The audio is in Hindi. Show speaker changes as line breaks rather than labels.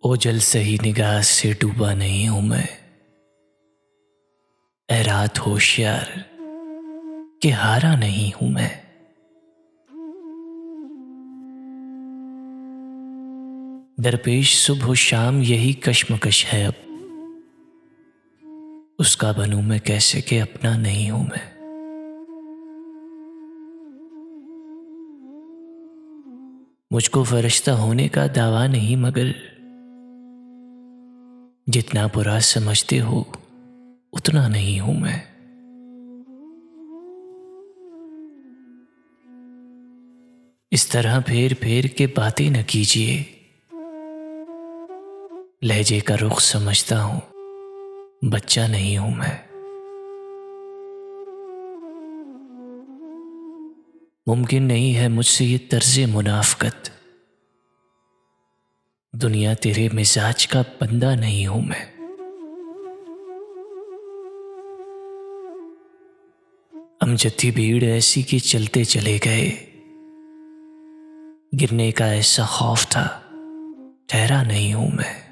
ओझल सही निगाह से डूबा नहीं हूं मैं, ऐ रात होशियार कि हारा नहीं हूं मैं। दरपेश सुबह शाम यही कश्मकश है अब, उसका बनूं मैं कैसे कि अपना नहीं हूं मैं। मुझको फरिश्ता होने का दावा नहीं, मगर जितना बुरा समझते हो उतना नहीं हूं मैं। इस तरह फेर फेर के बातें न कीजिए, लहजे का रुख समझता हूं, बच्चा नहीं हूं मैं। मुमकिन नहीं है मुझसे ये तर्ज़े मुनाफ़कत, दुनिया तेरे मिजाज का बंदा नहीं हूं मैं। अमजद थी भीड़ ऐसी कि चलते चले गए, गिरने का ऐसा खौफ था ठहरा नहीं हूं मैं।